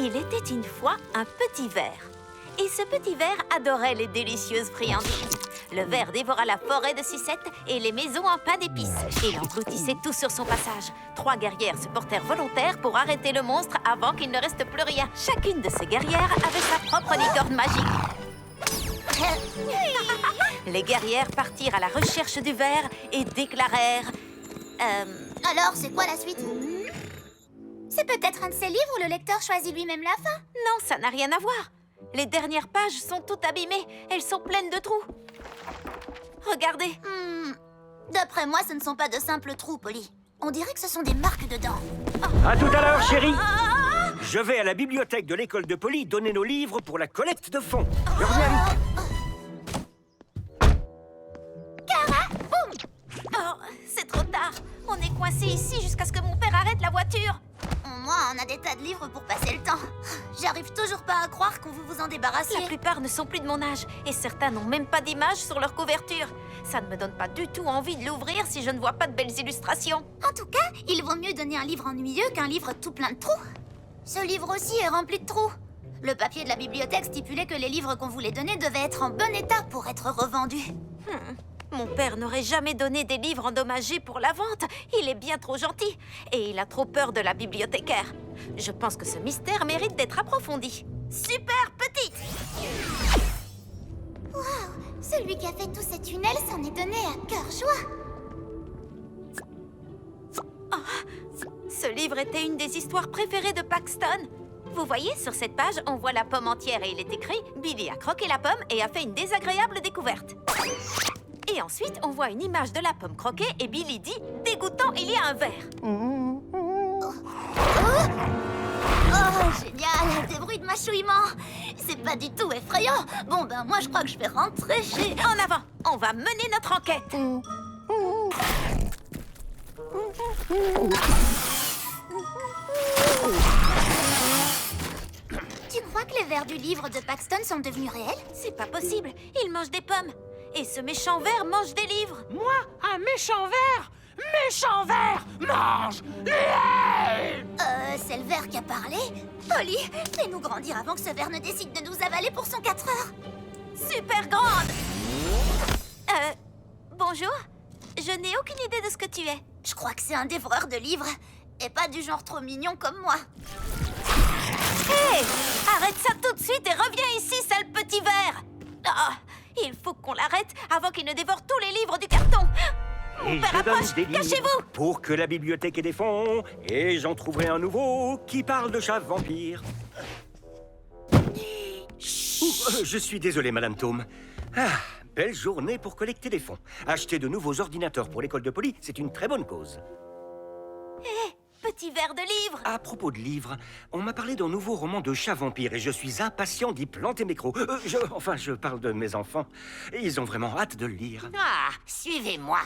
Il était une fois un petit ver. Et ce petit ver adorait les délicieuses friandises. Le ver dévora la forêt de sucettes et les maisons en pain d'épices. Et il engloutissait tout sur son passage. 3 guerrières se portèrent volontaires pour arrêter le monstre avant qu'il ne reste plus rien. Chacune de ces guerrières avait sa propre licorne magique. Les guerrières partirent à la recherche du ver et déclarèrent... Alors, c'est quoi la suite? C'est peut-être un de ces livres où le lecteur choisit lui-même la fin? Non, ça n'a rien à voir. Les dernières pages sont toutes abîmées. Elles sont pleines de trous. Regardez. D'après moi, ce ne sont pas de simples trous, Polly. On dirait que ce sont des marques dedans. À tout à l'heure, chérie. Je vais à la bibliothèque de l'école de Polly donner nos livres pour la collecte de fonds. Je reviens vite. Cara, boum! Oh, c'est trop tard. On est coincé ici jusqu'à ce que mon père arrête la voiture. Au moins, on a des tas de livres pour passer le temps. J'arrive toujours pas à croire qu'on veut vous en débarrasser. La plupart ne sont plus de mon âge et certains n'ont même pas d'image sur leur couverture. Ça ne me donne pas du tout envie de l'ouvrir si je ne vois pas de belles illustrations. En tout cas, il vaut mieux donner un livre ennuyeux qu'un livre tout plein de trous. Ce livre aussi est rempli de trous. Le papier de la bibliothèque stipulait que les livres qu'on voulait donner devaient être en bon état pour être revendus. Mon père n'aurait jamais donné des livres endommagés pour la vente. Il est bien trop gentil. Et il a trop peur de la bibliothécaire. Je pense que ce mystère mérite d'être approfondi. Super petite! Waouh! Celui qui a fait tous ces tunnels s'en est donné à cœur joie. Ce livre était une des histoires préférées de Paxton. Vous voyez, sur cette page, on voit la pomme entière et il est écrit « Billy a croqué la pomme et a fait une désagréable découverte ». Et ensuite, on voit une image de la pomme croquée et Billy dit « Dégoûtant, il y a un verre ». Oh, génial! Des bruits de mâchouillement! C'est pas du tout effrayant! Bon, ben moi, je crois que je vais rentrer chez... En avant! On va mener notre enquête! Tu crois que les vers du livre de Paxton sont devenus réels? C'est pas possible! Il mange des pommes! Et ce méchant ver mange des livres! Moi, un méchant ver? Méchant ver mange C'est le ver qui a parlé? Polly, fais-nous grandir avant que ce ver ne décide de nous avaler pour son 4 heures! Super grande! Bonjour? Je n'ai aucune idée de ce que tu es. Je crois que c'est un dévoreur de livres, et pas du genre trop mignon comme moi. Hé! Arrête ça tout de suite et reviens ici, sale petit ver! Ah, il faut qu'on l'arrête avant qu'il ne dévore tous les livres du carton! Et Mon père je donne approche! des livres Cachez-vous! pour que la bibliothèque ait des fonds. Et j'en trouverai un nouveau qui parle de chats vampires. Je suis désolé, Madame Tome. Belle journée pour collecter des fonds. Acheter de nouveaux ordinateurs pour l'école de Polly, c'est une très bonne cause. Hé! Petit ver de livres! À propos de livres, on m'a parlé d'un nouveau roman de chats vampires et je suis impatient d'y planter mes crocs. Je parle de mes enfants. Ils ont vraiment hâte de le lire. Ah, suivez-moi.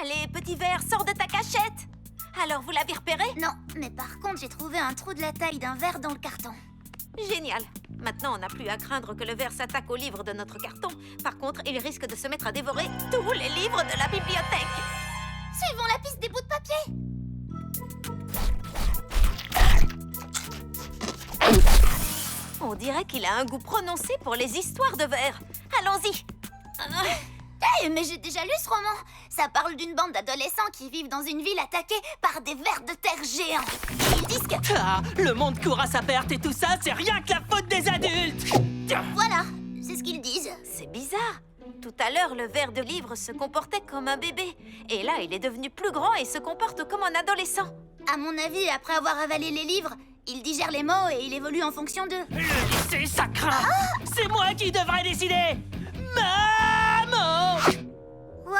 Allez, petit ver, sors de ta cachette! Alors, vous l'avez repéré? Non, mais par contre, j'ai trouvé un trou de la taille d'un verre dans le carton. Génial! Maintenant, on n'a plus à craindre que le ver s'attaque aux livres de notre carton. Par contre, il risque de se mettre à dévorer tous les livres de la bibliothèque. Suivons la piste des bouts de papier. On dirait qu'il a un goût prononcé pour les histoires de vers. Allons-y! Hey, mais j'ai déjà lu ce roman. Ça parle d'une bande d'adolescents qui vivent dans une ville attaquée par des vers de terre géants. Ils disent que... Ah, le monde court à sa perte et tout ça, c'est rien que la faute des adultes. Voilà, c'est ce qu'ils disent. C'est bizarre. Tout à l'heure, le ver de livre se comportait comme un bébé. Et là, il est devenu plus grand et se comporte comme un adolescent. À mon avis, après avoir avalé les livres, il digère les mots et il évolue en fonction d'eux. Le lycée, ça craint. C'est moi qui devrais décider. Maman! Wow,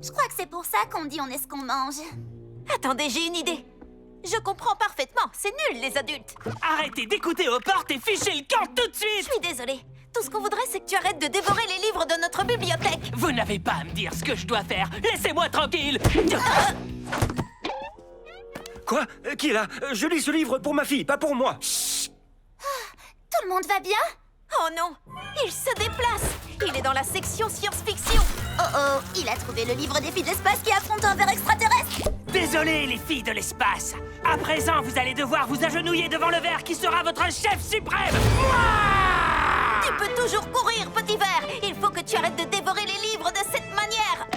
je crois que c'est pour ça qu'on dit on est ce qu'on mange. Attendez, j'ai une idée. Je comprends parfaitement. C'est nul, les adultes. Arrêtez d'écouter aux portes et fichez le camp tout de Je suite. suis désolée. Tout ce qu'on voudrait, c'est que tu arrêtes de dévorer les livres de notre bibliothèque. Vous n'avez pas à me dire ce que je dois faire. Laissez-moi tranquille. Quoi? Qui est là? Je lis ce livre pour ma fille, pas pour moi. Tout le monde va bien? Oh non! Il se déplace! Il est dans la section science-fiction! Oh oh, il a trouvé le livre défi de l'espace qui affronte un ver extraterrestre. Désolé, les filles de l'espace. À présent, vous allez devoir vous agenouiller devant le ver qui sera votre chef suprême. Moi! Tu peux toujours courir, petit ver. Il faut que tu arrêtes de dévorer les livres de cette manière.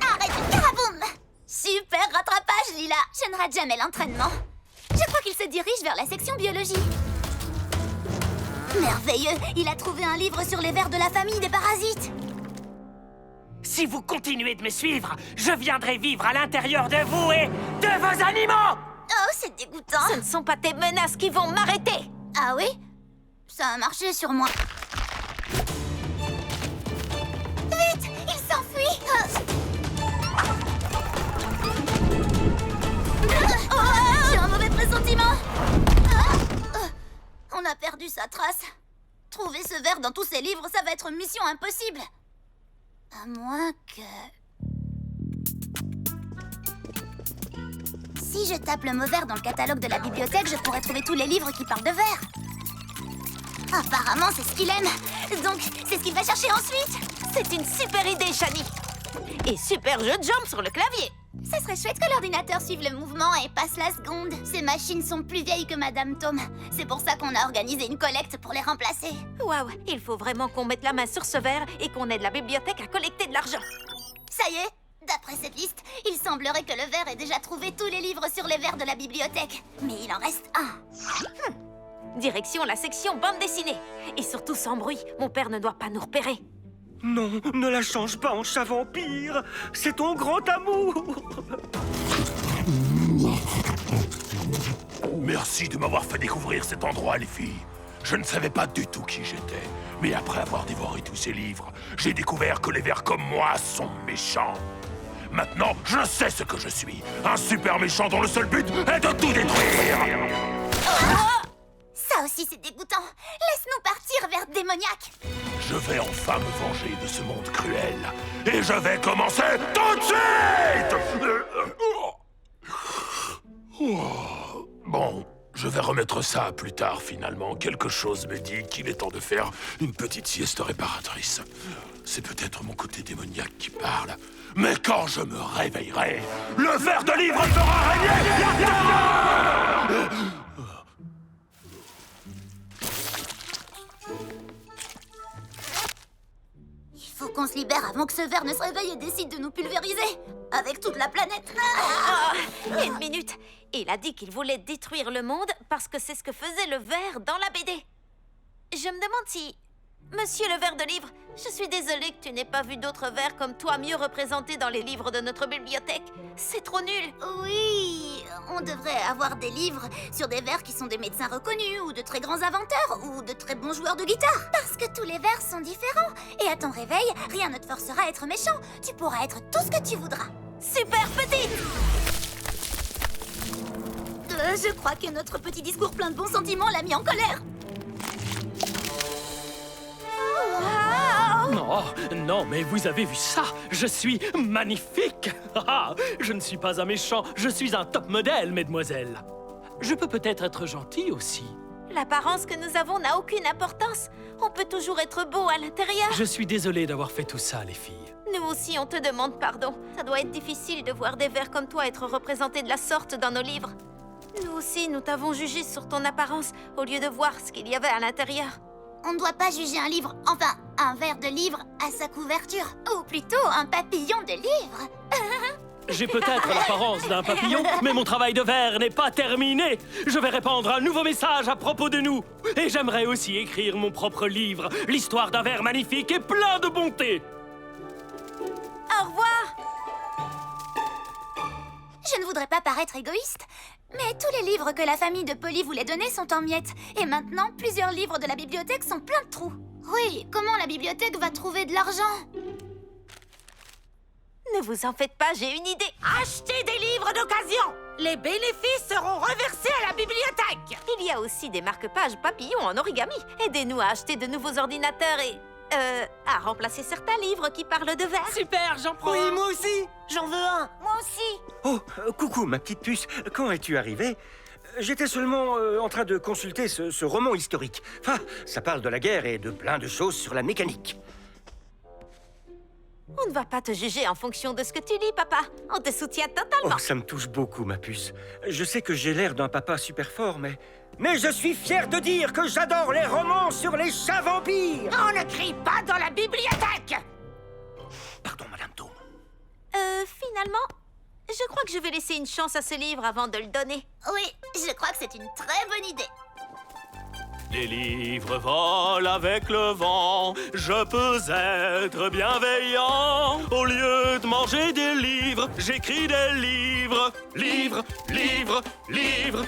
Arrête, Caraboum! Super rattrapage, Lila. Je ne rate jamais l'entraînement. Je crois qu'il se dirige vers la section biologie. Merveilleux! Il a trouvé un livre sur les vers de la famille des parasites. Si vous continuez de me suivre, je viendrai vivre à l'intérieur de vous et de vos animaux! Oh, c'est dégoûtant. Ce ne sont pas tes menaces qui vont m'arrêter. Ah oui? Ça a marché sur moi. Vite! Il s'enfuit! J'ai un mauvais pressentiment. On a perdu sa trace. Trouver ce ver dans tous ces livres, ça va être mission impossible. À moins que... Si je tape le mot ver dans le catalogue de la bibliothèque, je pourrais trouver tous les livres qui parlent de ver. Apparemment, c'est ce qu'il aime. Donc, c'est ce qu'il va chercher ensuite. C'est une super idée, Shani. Et super jeu de jambes sur le clavier. Ça serait chouette que l'ordinateur suive le mouvement et passe la seconde. Ces machines sont plus vieilles que Madame Tom. C'est pour ça qu'on a organisé une collecte pour les remplacer. Waouh, il faut vraiment qu'on mette la main sur ce verre et qu'on aide la bibliothèque à collecter de l'argent. Ça y est, d'après cette liste, il semblerait que le ver ait déjà trouvé tous les livres sur les vers de la bibliothèque. Mais il en reste un. Direction la section bande dessinée. Et surtout sans bruit, mon père ne doit pas nous repérer. Non, ne la change pas en chat vampire. C'est ton grand amour. Merci de m'avoir fait découvrir cet endroit, les filles. Je ne savais pas du tout qui j'étais. Mais après avoir dévoré tous ces livres, j'ai découvert que les vers comme moi sont méchants. Maintenant, je sais ce que je suis. Un super méchant dont le seul but est de tout détruire. Ça aussi, c'est dégoûtant. Laisse-nous partir vers démoniaque. Je vais enfin me venger de ce monde cruel. Et je vais commencer tout de suite. Bon, je vais remettre ça plus tard finalement. Quelque chose me dit qu'il est temps de faire une petite sieste réparatrice. C'est peut-être mon côté démoniaque qui parle. Mais quand je me réveillerai, le ver de livre fera régner. Il faut qu'on se libère avant que ce ver ne se réveille et décide de nous pulvériser. Avec toute la planète. Une minute. Il a dit qu'il voulait détruire le monde parce que c'est ce que faisait le ver dans la BD. Je me demande si... Monsieur le ver de livre, je suis désolée que tu n'aies pas vu d'autres vers comme toi mieux représentés dans les livres de notre bibliothèque. C'est trop nul. Oui, on devrait avoir des livres sur des vers qui sont des médecins reconnus, ou de très grands inventeurs, ou de très bons joueurs de guitare. Parce que tous les vers sont différents. Et à ton réveil, rien ne te forcera à être méchant. Tu pourras être tout ce que tu voudras. Super petite. Je crois que notre petit discours plein de bons sentiments l'a mis en colère. Oh, non, mais vous avez vu ça? Je suis magnifique! Ah, je ne suis pas un méchant, je suis un top modèle, mesdemoiselles. Je peux peut-être être gentil aussi. L'apparence que nous avons n'a aucune importance. On peut toujours être beau à l'intérieur. Je suis désolé d'avoir fait tout ça, les filles. Nous aussi, on te demande pardon. Ça doit être difficile de voir des vers comme toi être représentés de la sorte dans nos livres. Nous aussi, nous t'avons jugé sur ton apparence au lieu de voir ce qu'il y avait à l'intérieur. On ne doit pas juger un livre, enfin, un vers de livre à sa couverture. Ou plutôt un papillon de livre. J'ai peut-être l'apparence d'un papillon, mais mon travail de ver n'est pas terminé. Je vais répandre un nouveau message à propos de nous. Et j'aimerais aussi écrire mon propre livre, l'histoire d'un ver magnifique et plein de bonté. Au revoir. Je ne voudrais pas paraître égoïste, mais tous les livres que la famille de Polly voulait donner sont en miettes. Et maintenant, plusieurs livres de la bibliothèque sont pleins de trous. Oui, comment la bibliothèque va trouver de l'argent? Ne vous en faites pas, j'ai une idée. Achetez des livres d'occasion! Les bénéfices seront reversés à la bibliothèque! Il y a aussi des marque-pages papillons en origami. Aidez-nous à acheter de nouveaux ordinateurs et... à remplacer certains livres qui parlent de vers. Super, j'en prends un. moi aussi! J'en veux un! Moi aussi. Oh, coucou, ma petite puce. Quand es-tu arrivée? J'étais seulement en train de consulter ce roman historique. Enfin, ça parle de la guerre et de plein de choses sur la mécanique. On ne va pas te juger en fonction de ce que tu lis, papa. On te soutient totalement. Oh, ça me touche beaucoup, ma puce. Je sais que j'ai l'air d'un papa super fort, mais je suis fier de dire que j'adore les romans sur les chats vampires. On ne crie pas dans la bibliothèque! Pardon, Madame Doom. Finalement, je crois que je vais laisser une chance à ce livre avant de le donner. Oui, je crois que c'est une très bonne idée. Les livres volent avec le vent, je peux être bienveillant. Au lieu de manger des livres, j'écris des livres. Livres, livres, livres.